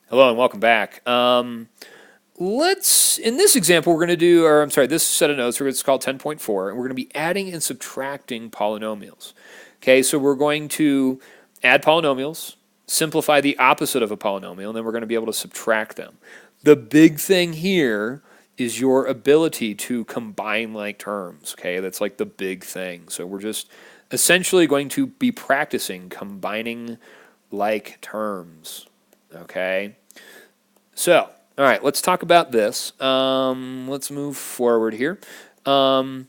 Hello and welcome back. In this example, we're going to do, or I'm sorry, this set of notes, it's called 10.4, and we're going to be adding and subtracting polynomials. Okay, so we're going to add polynomials, simplify the opposite of a polynomial, and then we're going to be able to subtract them. The big thing here is your ability to combine like terms. Okay, that's like the big thing. So we're just essentially going to be practicing combining like terms. Okay, so all right, let's talk about this. Let's move forward here. And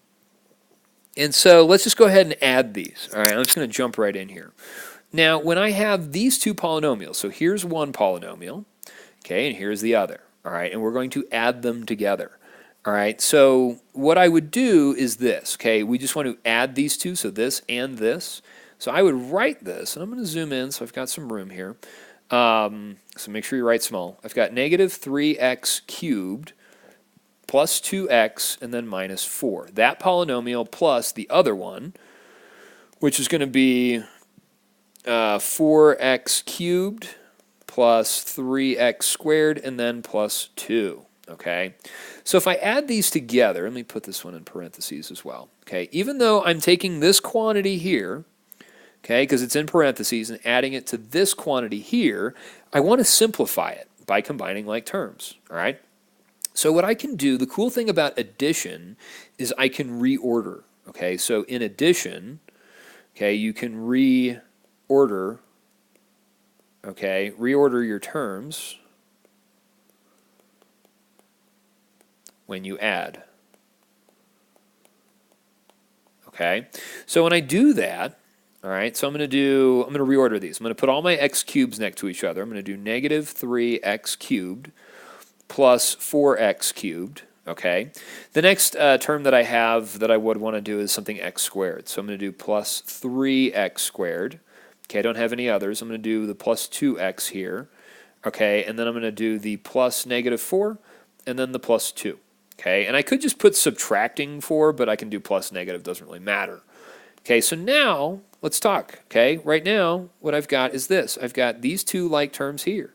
so let's just go ahead and add these. All right, I'm just going to jump right in here. Now, when I have these two polynomials, so here's one polynomial, okay, and here's the other. All right, and we're going to add them together. All right, so what I would do is this, okay, we just want to add these two, so this and this. So I would write this, and I'm going to zoom in so I've got some room here. So make sure you write small. I've got negative 3x cubed plus 2x and then minus 4. That polynomial plus the other one, which is going to be 4x cubed plus 3x squared and then plus 2. Okay, so if I add these together, let me put this one in parentheses as well. Okay, even though I'm taking this quantity here, okay, because it's in parentheses, and adding it to this quantity here, I want to simplify it by combining like terms, all right? So what I can do, the cool thing about addition is I can reorder, okay? So in addition, okay, you can reorder, okay, reorder your terms when you add, okay? So when I do that, all right, so I'm going to reorder these. I'm going to put all my x cubes next to each other. I'm going to do negative 3x cubed plus 4x cubed, okay? The next term that I have that I would want to do is something x squared. So I'm going to do plus 3x squared. Okay, I don't have any others. I'm going to do the plus 2x here, okay? And then I'm going to do the plus negative 4 and then the plus 2, okay? And I could just put subtracting 4, but I can do plus negative, doesn't really matter. Okay, so now let's talk, okay? Right now, what I've got is this. I've got these two like terms here.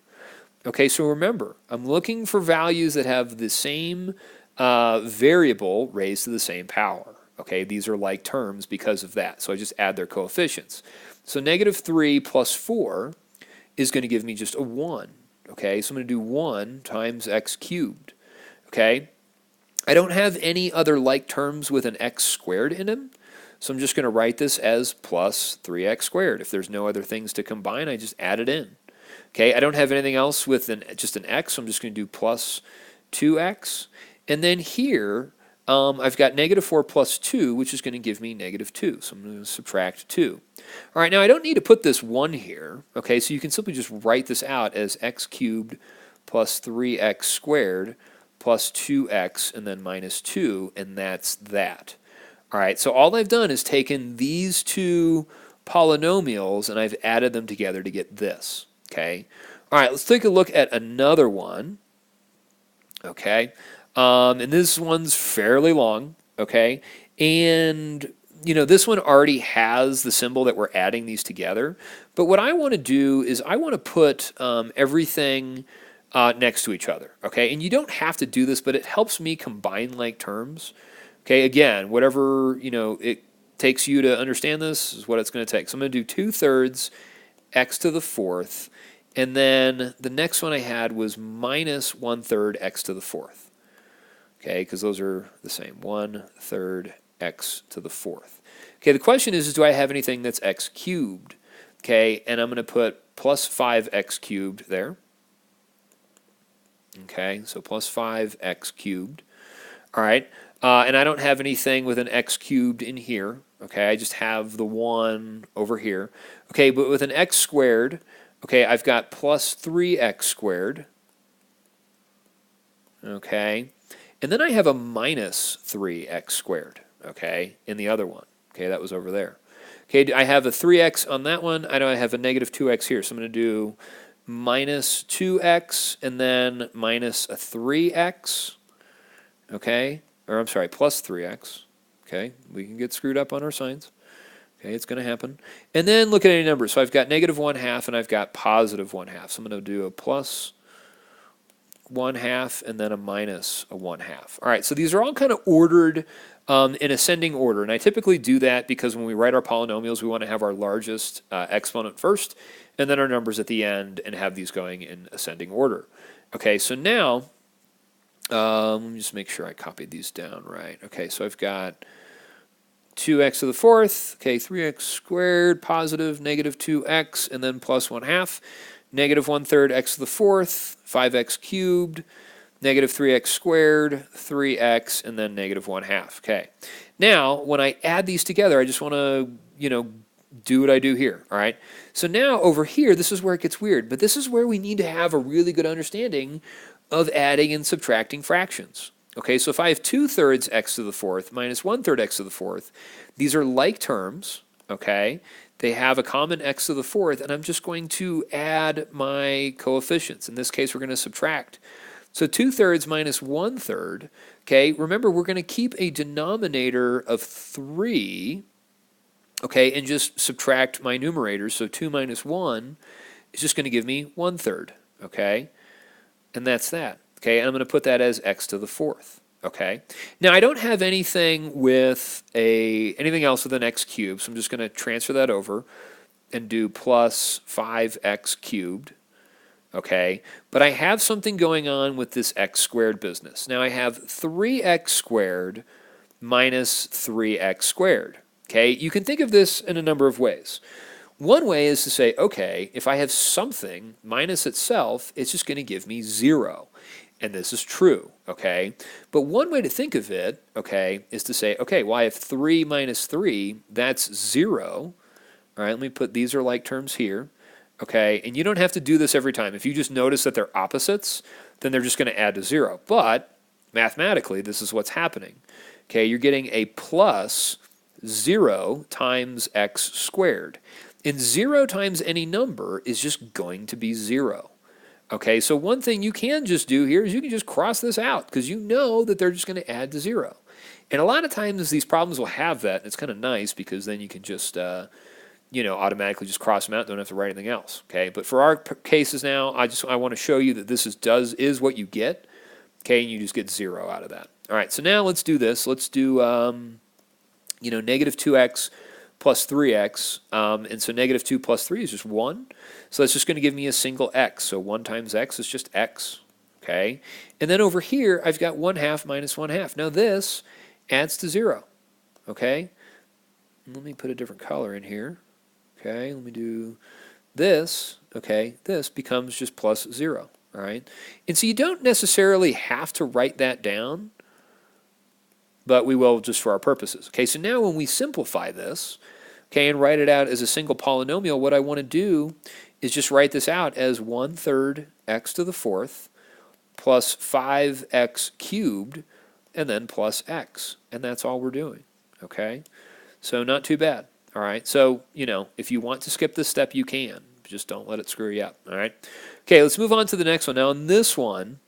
Okay, so remember, I'm looking for values that have the same variable raised to the same power. Okay, these are like terms because of that. So I just add their coefficients. So negative 3 plus 4 is going to give me just a 1. Okay, so I'm going to do 1 times x cubed. Okay, I don't have any other like terms with an x squared in them. So I'm just going to write this as plus 3x squared. If there's no other things to combine, I just add it in. Okay, I don't have anything else with just an x, so I'm just going to do plus 2x. And then here, I've got negative 4 plus 2, which is going to give me negative 2. So I'm going to subtract 2. All right, now I don't need to put this 1 here. Okay, so you can simply just write this out as x cubed plus 3x squared plus 2x and then minus 2, and that's that. All right, so all I've done is taken these two polynomials and I've added them together to get this, okay? All right, let's take a look at another one, okay? And this one's fairly long, okay? And, you know, this one already has the symbol that we're adding these together. But what I want to do is I want to put everything next to each other, okay? And you don't have to do this, but it helps me combine like terms. Okay, again, whatever, you know, it takes you to understand this is what it's going to take. So I'm going to do 2/3 x to the 4th, and then the next one I had was minus 1/3 x to the 4th. Okay, because those are the same, 1/3 x to the 4th. Okay, the question is do I have anything that's x cubed? Okay, and I'm going to put plus 5x cubed there. Okay, so plus 5x cubed. All right. And I don't have anything with an x cubed in here. Okay, I just have the 1 over here. Okay, but with an x squared, okay, I've got plus 3x squared. Okay, and then I have a minus 3x squared, okay, in the other one. Okay, that was over there. Okay, I have a 3x on that one. I have a negative 2x here, so I'm going to do minus 2x and then minus a 3x. Okay. Or I'm sorry, plus 3x. Okay, we can get screwed up on our signs. Okay, it's going to happen. And then look at any numbers. So I've got negative 1/2 and I've got positive 1/2. So I'm going to do a plus 1/2, and then a minus a 1/2. All right, so these are all kind of ordered in ascending order, and I typically do that because when we write our polynomials, we want to have our largest exponent first, and then our numbers at the end, and have these going in ascending order. Okay, so now, let me just make sure I copied these down right. Okay, so I've got 2x to the fourth, okay, 3x squared, positive, negative 2x, and then plus 1/2, negative 1/3 x to the fourth, 5x cubed, negative 3x squared, 3x, and then negative 1/2. Okay. Now, when I add these together, I just want to, do what I do here. All right. So now over here, this is where it gets weird, but this is where we need to have a really good understanding of adding and subtracting fractions. Okay, so if I have 2/3 x to the fourth minus 1/3 x to the fourth, these are like terms, okay? They have a common x to the fourth, and I'm just going to add my coefficients. In this case, we're going to subtract. So 2/3 minus 1/3, okay? Remember, we're going to keep a denominator of 3, okay, and just subtract my numerators. So 2 minus 1 is just going to give me 1/3, okay? And that's that. Okay, and I'm going to put that as x to the fourth. Okay. Now I don't have anything with anything else with an x cubed, so I'm just going to transfer that over and do plus 5x cubed. Okay, but I have something going on with this x squared business. Now I have 3x squared minus 3x squared. Okay, you can think of this in a number of ways. One way is to say, okay, if I have something minus itself, it's just going to give me 0. And this is true, okay? But one way to think of it, okay, is to say, okay, well, I have 3 minus 3, that's 0. All right, let me put these are like terms here, okay? And you don't have to do this every time. If you just notice that they're opposites, then they're just going to add to 0. But mathematically, this is what's happening. Okay, you're getting a plus 0 times x squared. And 0 times any number is just going to be 0. Okay, so one thing you can just do here is you can just cross this out because you know that they're just going to add to 0. And a lot of times these problems will have that, and it's kind of nice because then you can just, automatically just cross them out, don't have to write anything else. Okay, but for our cases now, I want to show you that this is what you get. Okay, and you just get 0 out of that. All right, so now let's do this. Let's do, negative 2x plus 3x, and so negative 2 plus 3 is just 1. So that's just going to give me a single x. So 1 times x is just x, okay? And then over here, I've got 1/2 minus 1/2. Now this adds to 0, okay? Let me put a different color in here, okay? Let me do this, okay? This becomes just plus 0, all right? And so you don't necessarily have to write that down, but we will just for our purposes. Okay, so now when we simplify this, okay, and write it out as a single polynomial, what I want to do is just write this out as 1/3 x to the fourth plus 5x cubed and then plus x. And that's all we're doing, okay? So not too bad, all right? So, if you want to skip this step, you can. Just don't let it screw you up, all right? Okay, let's move on to the next one. Now, in this one,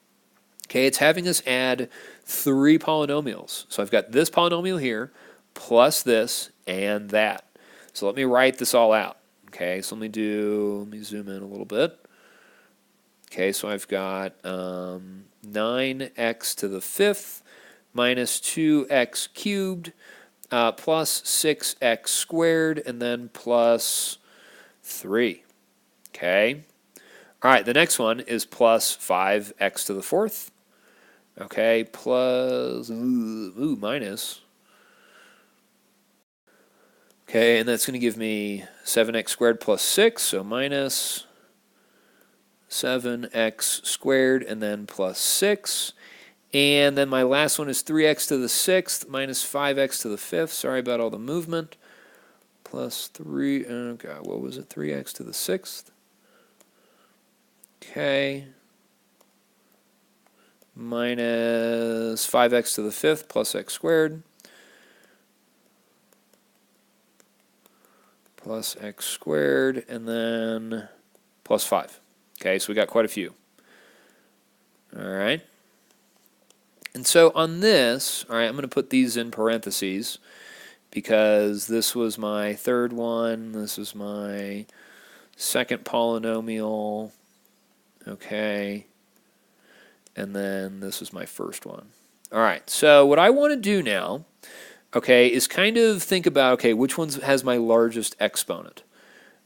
okay, it's having us add 3 polynomials. So I've got this polynomial here, plus this, and that. So let me write this all out. Okay, so let me zoom in a little bit. Okay, so I've got 9x to the fifth minus 2x cubed plus 6x squared, and then plus 3. Okay. All right, the next one is plus 5x to the fourth. Okay, plus, minus. Okay, and that's going to give me 7x squared plus 6, so minus 7x squared and then plus 6. And then my last one is 3x to the sixth minus 5x to the fifth. Sorry about all the movement. Plus 3, okay, what was it? 3x to the sixth. Okay. Minus 5x to the fifth plus x squared. Plus x squared, and then plus 5. Okay, so we got quite a few. All right. And so on this, all right, I'm going to put these in parentheses because this was my third one. This is my second polynomial. Okay. and then this is my first one. All right, so what I want to do now, okay, is kind of think about, okay, which one has my largest exponent,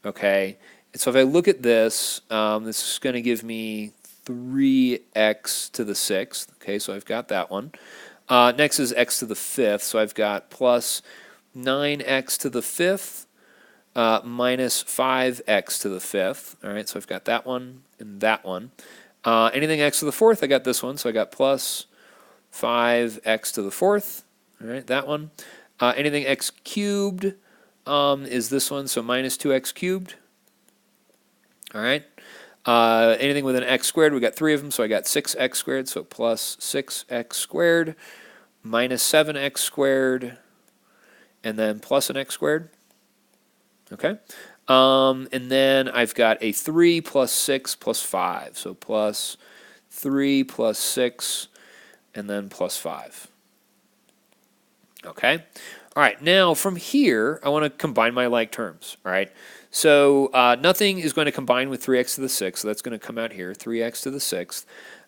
okay? And so if I look at this, this is going to give me 3x to the 6th, okay, so I've got that one. Next is x to the 5th, so I've got plus 9x to the 5th minus 5x to the 5th, all right, so I've got that one and that one. Anything x to the 4th, I got this one, so I got plus 5x to the 4th, all right, that one. Anything x cubed is this one, so minus 2x cubed, all right. Anything with an x squared, we got 3 of them, so I got 6x squared, so plus 6x squared minus 7x squared, and then plus an x squared, okay. And then I've got a 3 plus 6 plus 5, so plus 3 plus 6, and then plus 5. Okay? All right, now from here, I want to combine my like terms, all right? So nothing is going to combine with 3x to the 6th, so that's going to come out here, 3x to the 6th.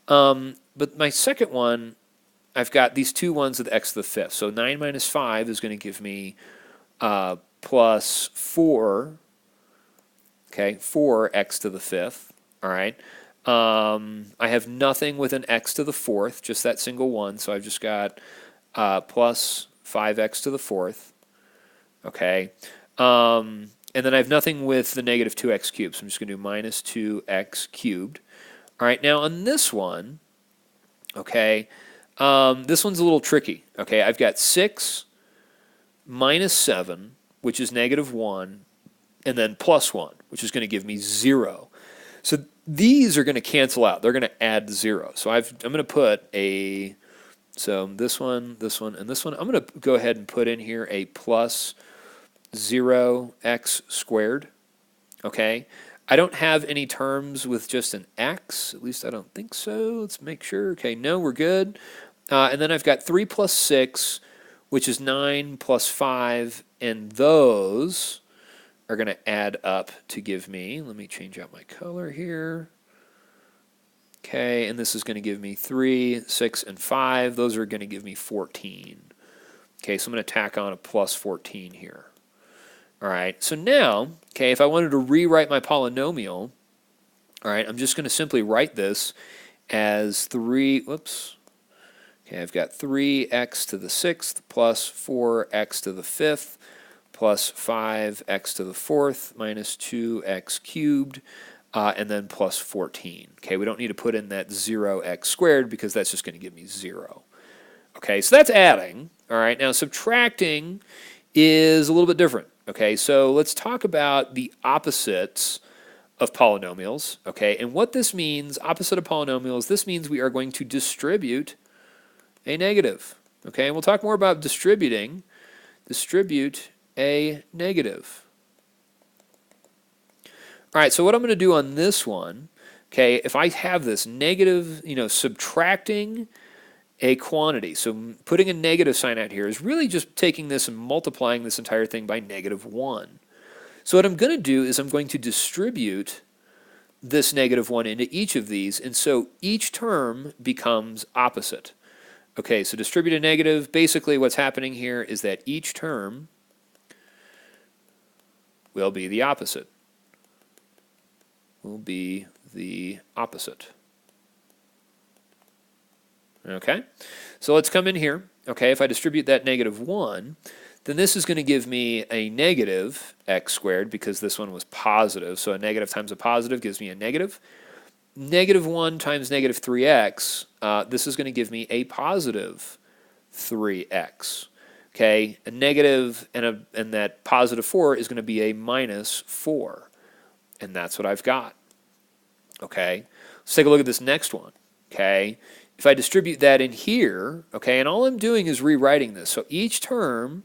But my second one, I've got these two ones with x to the 5th. So 9 minus 5 is going to give me plus 4, okay, 4x to the 5th, all right? I have nothing with an x to the 4th, just that single one, so I've just got plus 5x to the 4th, okay? And then I have nothing with the negative 2x cubed, so I'm just going to do minus 2x cubed. All right, now on this one, okay, this one's a little tricky, okay? I've got 6 minus 7, which is negative 1, and then plus 1, which is going to give me 0. So these are going to cancel out. They're going to add 0. So I'm going to put a, so this one, and this one. I'm going to go ahead and put in here a plus 0x squared, okay? I don't have any terms with just an x, at least I don't think so. Let's make sure. Okay, no, we're good. And then I've got 3 plus 6, which is 9 plus 5, and those are going to add up to give me, let me change out my color here. Okay, and this is going to give me 3, 6, and 5. Those are going to give me 14. Okay, so I'm going to tack on a plus 14 here. All right, so now, okay, if I wanted to rewrite my polynomial, all right, I'm just going to simply write this as 3, whoops. Okay, I've got 3x to the 6th plus 4x to the 5th plus 5x to the 4th minus 2x cubed, and then plus 14. Okay, we don't need to put in that 0x squared because that's just going to give me 0. Okay, so that's adding. All right, now subtracting is a little bit different. Okay, so let's talk about the opposites of polynomials. Okay, and what this means, opposite of polynomials, this means we are going to distribute a negative. Okay, and we'll talk more about distributing. Distribute a negative. All right, so what I'm going to do on this one, okay, if I have this negative, subtracting a quantity, so putting a negative sign out here is really just taking this and multiplying this entire thing by negative 1. So what I'm going to do is I'm going to distribute this negative 1 into each of these, and so each term becomes opposite. Okay, so distribute a negative, basically what's happening here is that each term will be the opposite. Will be the opposite. Okay, so let's come in here. Okay, if I distribute that negative 1, then this is going to give me a negative x squared because this one was positive. So a negative times a positive gives me a negative. Negative 1 times negative 3x, this is going to give me a positive 3x. Okay, a negative and that positive 4 is going to be a minus 4. And that's what I've got. Okay, let's take a look at this next one. Okay, if I distribute that in here, okay, and all I'm doing is rewriting this. So each term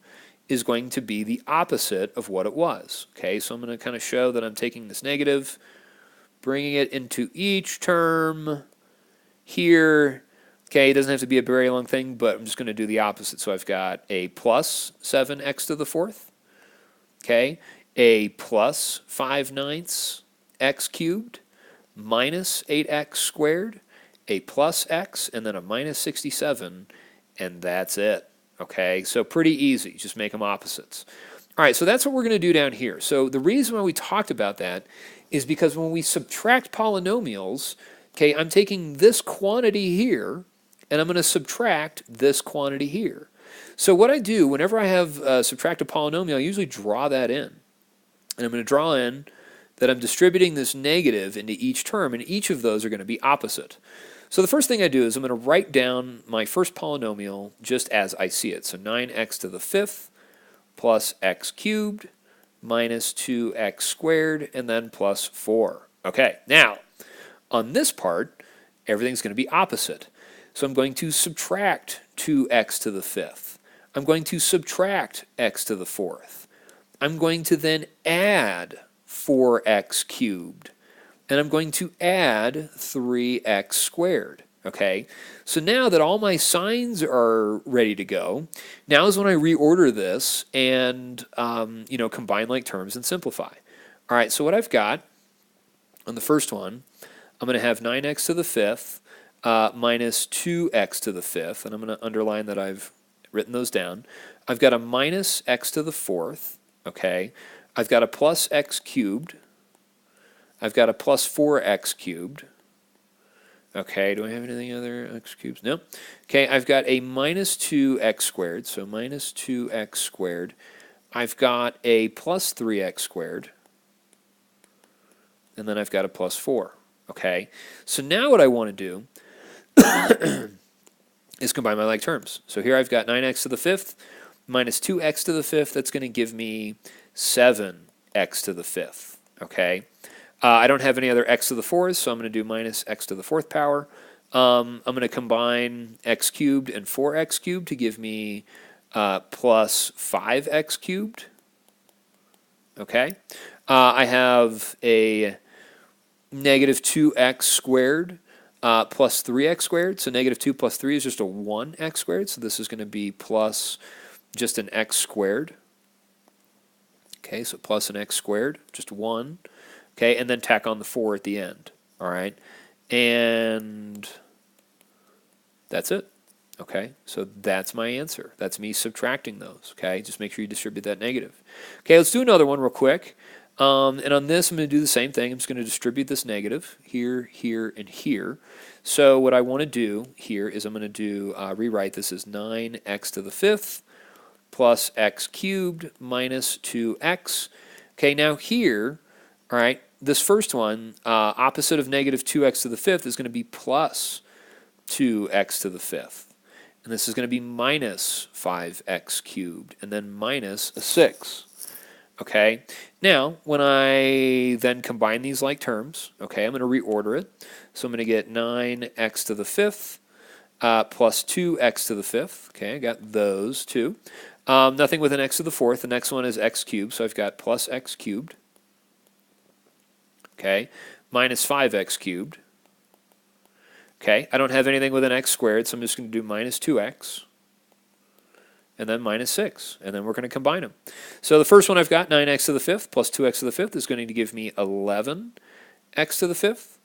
is going to be the opposite of what it was. Okay, so I'm going to kind of show that I'm taking this negative, bringing it into each term here. Okay, it doesn't have to be a very long thing, but I'm just going to do the opposite. So I've got a plus 7x to the 4th. Okay, a plus 5/9 x cubed minus 8x squared, a plus x, and then a minus 67, and that's it. Okay, so pretty easy. Just make them opposites. All right, so that's what we're going to do down here. So the reason why we talked about that is because when we subtract polynomials, okay, I'm taking this quantity here, and I'm going to subtract this quantity here. So what I do, whenever I have subtract a polynomial, I usually draw that in. And I'm going to draw in that I'm distributing this negative into each term, and each of those are going to be opposite. So the first thing I do is I'm going to write down my first polynomial just as I see it. So 9x to the fifth plus x cubed minus 2x squared, and then plus 4. Okay, now, on this part, everything's going to be opposite. So I'm going to subtract 2x to the fifth. I'm going to subtract x to the fourth. I'm going to then add 4x cubed. And I'm going to add 3x squared. Okay, so now that all my signs are ready to go, now is when I reorder this and combine like terms and simplify. All right, so what I've got on the first one, I'm going to have 9x to the fifth minus 2x to the fifth, and I'm going to underline that I've written those down. I've got a minus x to the fourth. Okay, I've got a plus x cubed. I've got a plus 4x cubed. Okay, do I have anything other x cubes? No. Okay, I've got a minus 2x squared, so minus 2x squared. I've got a plus 3x squared. And then I've got a plus 4. Okay, so now what I want to do is combine my like terms. So here I've got 9x to the fifth minus 2x to the fifth. That's going to give me 7x to the fifth. Okay. I don't have any other x to the fourth, so I'm going to do minus x to the fourth power. I'm going to combine x cubed and 4x cubed to give me plus 5x cubed. Okay. I have a negative 2x squared plus 3x squared. So negative 2 plus 3 is just a 1x squared. So this is going to be plus just an x squared. Okay, so plus an x squared, just 1. Okay, and then tack on the 4 at the end. All right, and that's it. Okay, so that's my answer. That's me subtracting those. Okay, just make sure you distribute that negative. Okay, let's do another one real quick. And on this, I'm going to do the same thing. I'm just going to distribute this negative here, here, and here. So what I want to do here is I'm going to do rewrite this as 9x to the fifth plus x cubed minus 2x. Okay, now here, all right, this first one, opposite of negative 2x to the fifth is going to be plus 2x to the fifth. And this is going to be minus 5x cubed, and then minus a 6. Okay, now when I then combine these like terms, okay, I'm going to reorder it. So I'm going to get 9x to the fifth plus 2x to the fifth. Okay, I got those two. Nothing with an x to the fourth. The next one is x cubed, so I've got plus x cubed. Okay, minus 5x cubed. Okay, I don't have anything with an x squared, so I'm just going to do minus 2x. And then minus 6, and then we're going to combine them. So the first one I've got, 9x to the fifth plus 2x to the fifth, is going to give me 11x to the fifth.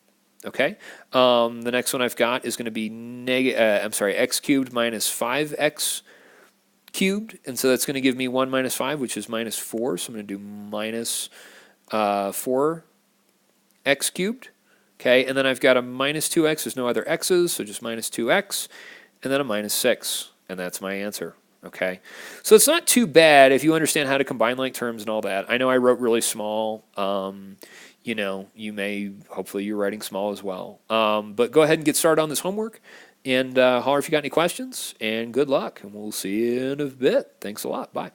Okay, the next one I've got is going to be x cubed minus 5x cubed, and so that's going to give me 1 minus 5, which is minus 4, so I'm going to do minus 4x cubed. Okay, and then I've got a minus 2x, there's no other x's, so just minus 2x, and then a minus 6, and that's my answer. Okay, so it's not too bad if you understand how to combine like terms and all that. I know I wrote really small. You know, hopefully you're writing small as well. But go ahead and get started on this homework, and holler if you got any questions, and good luck, and we'll see you in a bit. Thanks a lot. Bye.